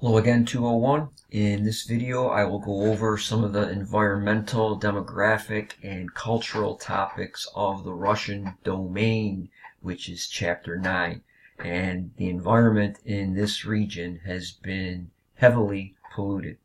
Hello again, 201. In this video, I will go over some of the environmental, demographic, and cultural topics of the Russian domain, which is Chapter 9. And the environment in this region has been heavily polluted.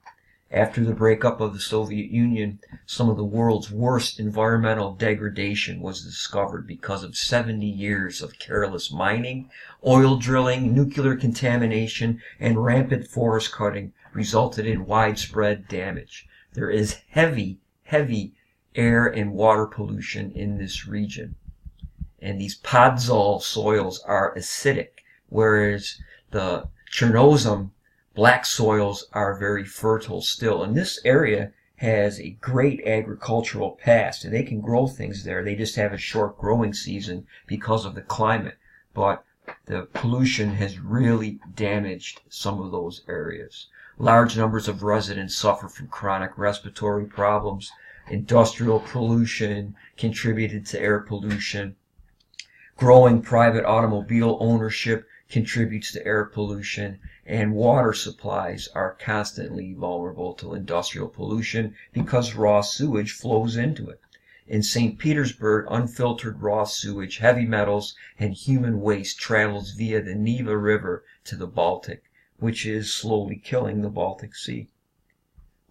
After the breakup of the Soviet Union, some of the world's worst environmental degradation was discovered because of 70 years of careless mining, oil drilling, nuclear contamination, and rampant forest cutting resulted in widespread damage. There is heavy air and water pollution in this region. And these podzol soils are acidic, whereas the Chernozem black soils are very fertile still. And this area has a great agricultural past, and they can grow things there. They just have a short growing season because of the climate. But the pollution has really damaged some of those areas. Large numbers of residents suffer from chronic respiratory problems. Industrial pollution contributed to air pollution. Growing private automobile ownership contributes to air pollution, and water supplies are constantly vulnerable to industrial pollution because raw sewage flows into it. In St. Petersburg, unfiltered raw sewage, heavy metals, and human waste travels via the Neva River to the Baltic, which is slowly killing the Baltic Sea.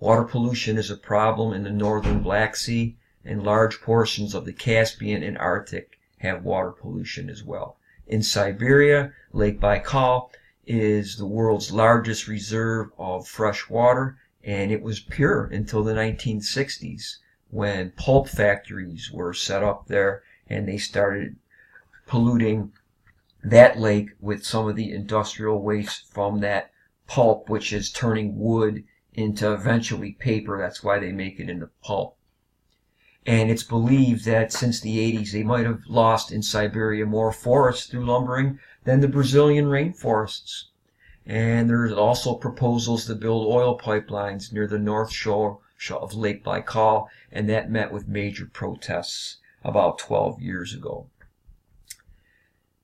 Water pollution is a problem in the northern Black Sea, and large portions of the Caspian and Arctic have water pollution as well. In Siberia, Lake Baikal is the world's largest reserve of fresh water, and it was pure until the 1960s when pulp factories were set up there and they started polluting that lake with some of the industrial waste from that pulp, which is turning wood into eventually paper. That's why they make it into pulp. And it's believed that since the 80s, they might have lost in Siberia more forests through lumbering than the Brazilian rainforests. And there's also proposals to build oil pipelines near the north shore of Lake Baikal, and that met with major protests about 12 years ago.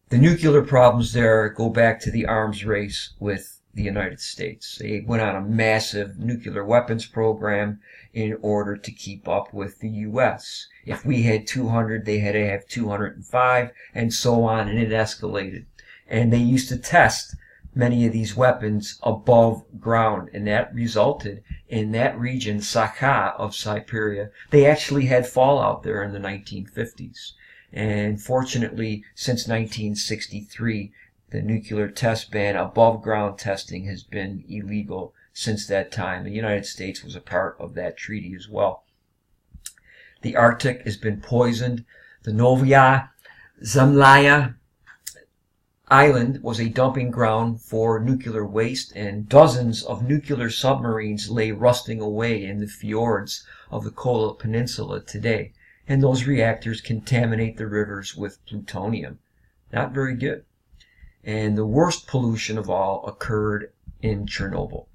The nuclear problems there go back to the arms race with the United States. They went on a massive nuclear weapons program in order to keep up with the U.S. If we had 200, they had to have 205, and so on, and it escalated. And they used to test many of these weapons above ground, and that resulted in that region, Sakha of Siberia. They actually had fallout there in the 1950s. And fortunately, since 1963, the nuclear test ban, above ground testing, has been illegal since that time. The United States was a part of that treaty as well. The Arctic has been poisoned. The Novaya Zemlya island was a dumping ground for nuclear waste, and dozens of nuclear submarines lay rusting away in the fjords of the Kola Peninsula today. And those reactors contaminate the rivers with plutonium. Not very good. And the worst pollution of all occurred in Chernobyl,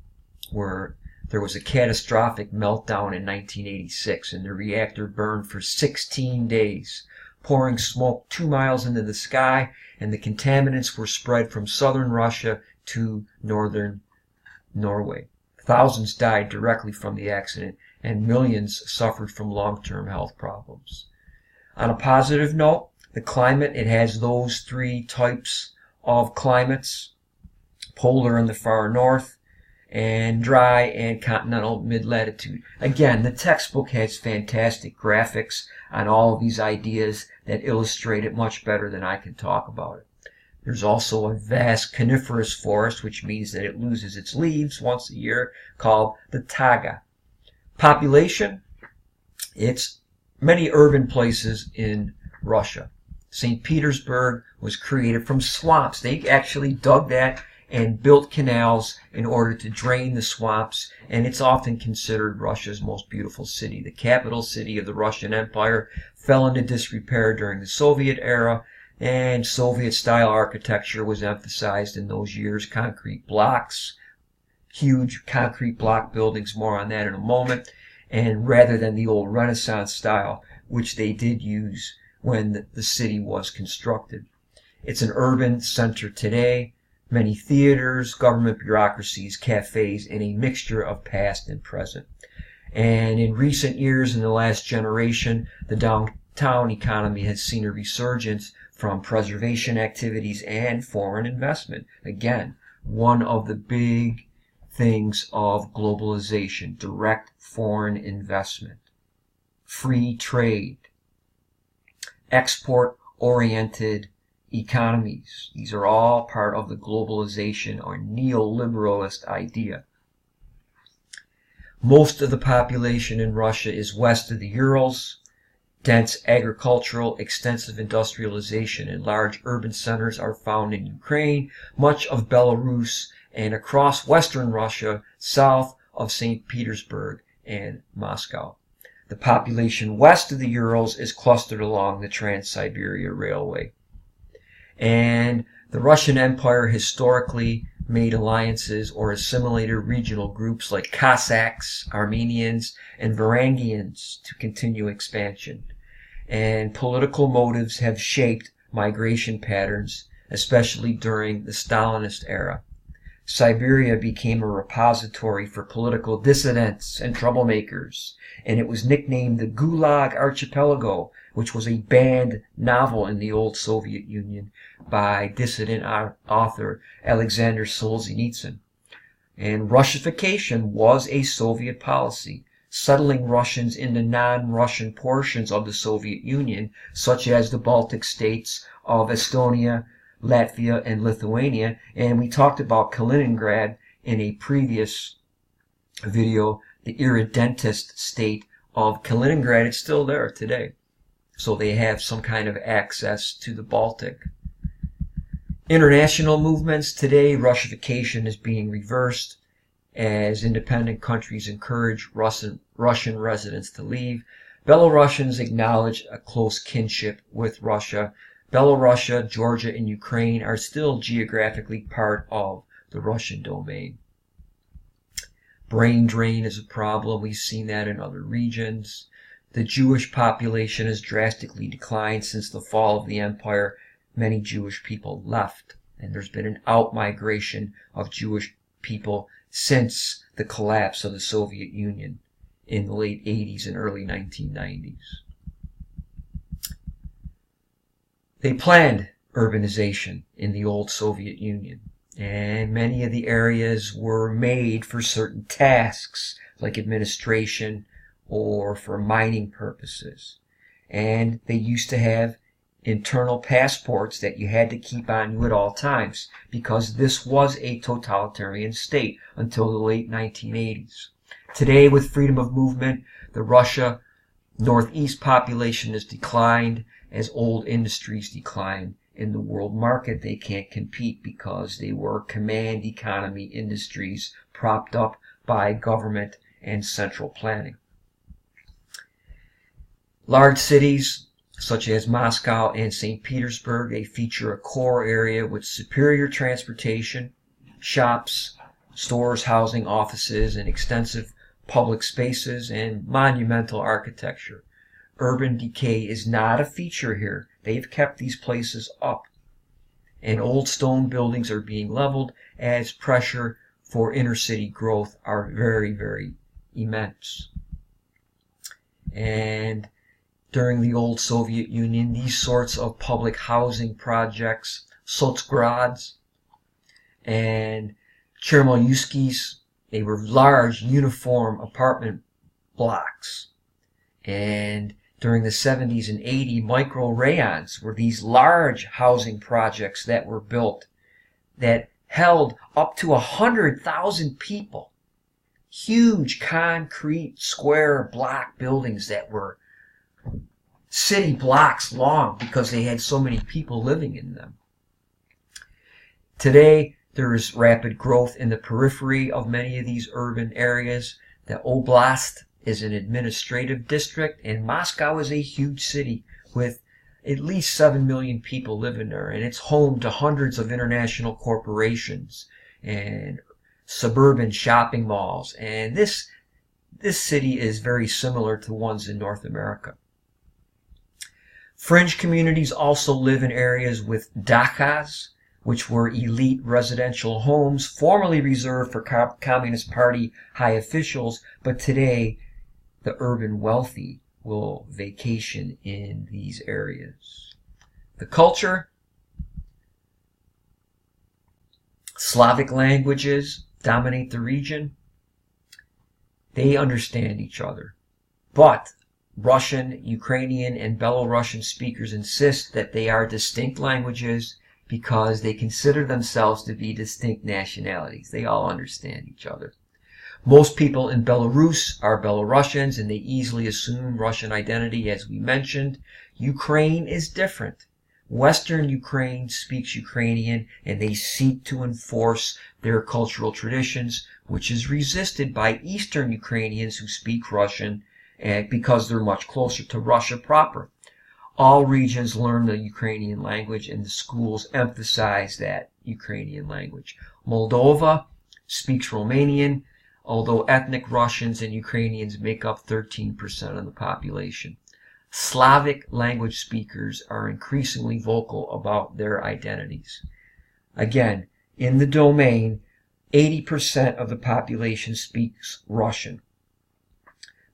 where there was a catastrophic meltdown in 1986, and the reactor burned for 16 days, pouring smoke 2 miles into the sky, and the contaminants were spread from southern Russia to northern Norway. Thousands died directly from the accident, and millions suffered from long-term health problems. On a positive note, the climate, it has those three types of climates: polar in the far north, and dry and continental mid-latitude. Again, the textbook has fantastic graphics on all of these ideas that illustrate it much better than I can talk about it. There's also a vast coniferous forest, which means that it loses its leaves once a year, called the taiga. Population, it's many urban places in Russia. St. Petersburg was created from swamps. They actually dug that and built canals in order to drain the swamps, and it's often considered Russia's most beautiful city. The capital city of the Russian Empire fell into disrepair during the Soviet era, and Soviet-style architecture was emphasized in those years. Concrete blocks, huge concrete block buildings, more on that in a moment, and rather than the old Renaissance style, which they did use when the city was constructed. It's an urban center today. many theaters, government bureaucracies, cafes, and a mixture of past and present. And in recent years, in the last generation, the downtown economy has seen a resurgence from preservation activities and foreign investment. Again, one of the big things of globalization, direct foreign investment, free trade, export-oriented economies. These are all part of the globalization or neoliberalist idea. Most of the population in Russia is west of the Urals. Dense agricultural, extensive industrialization, and large urban centers are found in Ukraine, much of Belarus, and across western Russia, south of St. Petersburg and Moscow. The population west of the Urals is clustered along the Trans-Siberia Railway. And the Russian Empire historically made alliances or assimilated regional groups like Cossacks, Armenians, and Varangians to continue expansion. And political motives have shaped migration patterns, especially during the Stalinist era. Siberia became a repository for political dissidents and troublemakers, and it was nicknamed the Gulag Archipelago, which was a banned novel in the old Soviet Union by dissident author Alexander Solzhenitsyn. And Russification was a Soviet policy, settling Russians into non-Russian portions of the Soviet Union, such as the Baltic states of Estonia, Latvia, and Lithuania. And we talked about Kaliningrad in a previous video, the irredentist state of Kaliningrad. It's still there today. So they have some kind of access to the Baltic. International movements today, Russification is being reversed as independent countries encourage Russian residents to leave. Belarusians acknowledge a close kinship with Russia. Belarus, Georgia, and Ukraine are still geographically part of the Russian domain. Brain drain is a problem. We've seen that in other regions. The Jewish population has drastically declined since the fall of the empire. Many Jewish people left, and there's been an out-migration of Jewish people since the collapse of the Soviet Union in the late 80s and early 1990s. They planned urbanization in the old Soviet Union, and many of the areas were made for certain tasks like administration or for mining purposes. And they used to have internal passports that you had to keep on you at all times, because this was a totalitarian state until the late 1980s. Today, with freedom of movement, the Russia Northeast population has declined as old industries decline. In the world market, they can't compete because they were command economy industries propped up by government and central planning. Large cities such as Moscow and St. Petersburg, they feature a core area with superior transportation, shops, stores, housing, offices, and extensive public spaces and monumental architecture. Urban decay is not a feature here. They've kept these places up. And old stone buildings are being leveled as pressure for inner city growth are very, very immense. And during the old Soviet Union, these sorts of public housing projects, Sotsgrads and Chermolyuskis, they were large uniform apartment blocks. And during the 70s and 80s, micro-rayons were these large housing projects that were built that held up to 100,000 people. Huge concrete square block buildings that were city blocks long because they had so many people living in them. Today, there is rapid growth in the periphery of many of these urban areas. The oblast is an administrative district, and Moscow is a huge city with at least 7 million people living there, and it's home to hundreds of international corporations and suburban shopping malls. And this city is very similar to ones in North America. Fringe communities also live in areas with dachas, which were elite residential homes formerly reserved for Communist Party high officials, but today the urban wealthy will vacation in these areas. The culture, Slavic languages dominate the region. They understand each other. But Russian, Ukrainian, and Belarusian speakers insist that they are distinct languages because they consider themselves to be distinct nationalities. They all understand each other. Most people in Belarus are Belarusians, and they easily assume Russian identity, as we mentioned. Ukraine is different. Western Ukraine speaks Ukrainian, and they seek to enforce their cultural traditions, which is resisted by Eastern Ukrainians who speak Russian, because they're much closer to Russia proper. All regions learn the Ukrainian language, and the schools emphasize that Ukrainian language. Moldova speaks Romanian, although ethnic Russians and Ukrainians make up 13% of the population. Slavic language speakers are increasingly vocal about their identities. Again, in the domain, 80% of the population speaks Russian.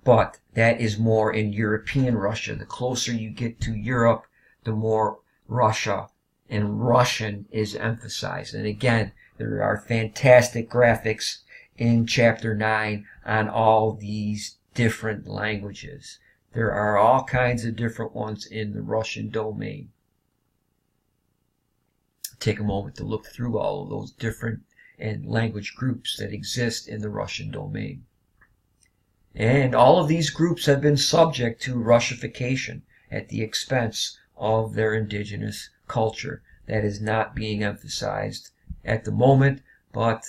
But that is more in European Russia. The closer you get to Europe, the more Russia and Russian is emphasized. And again, there are fantastic graphics in Chapter 9 on all these different languages. There are all kinds of different ones in the Russian domain. Take a moment to look through all of those different and language groups that exist in the Russian domain. And all of these groups have been subject to Russification at the expense of their indigenous culture. That is not being emphasized at the moment, but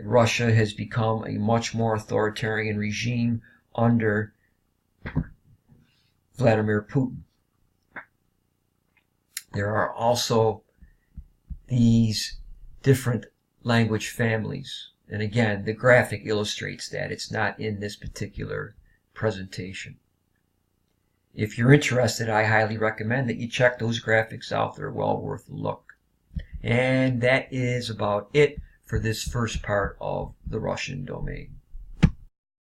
Russia has become a much more authoritarian regime under Vladimir Putin. There are also these different language families. And again, the graphic illustrates that. It's not in this particular presentation. If you're interested, I highly recommend that you check those graphics out. They're well worth a look. And that is about it for this first part of the Russian domain.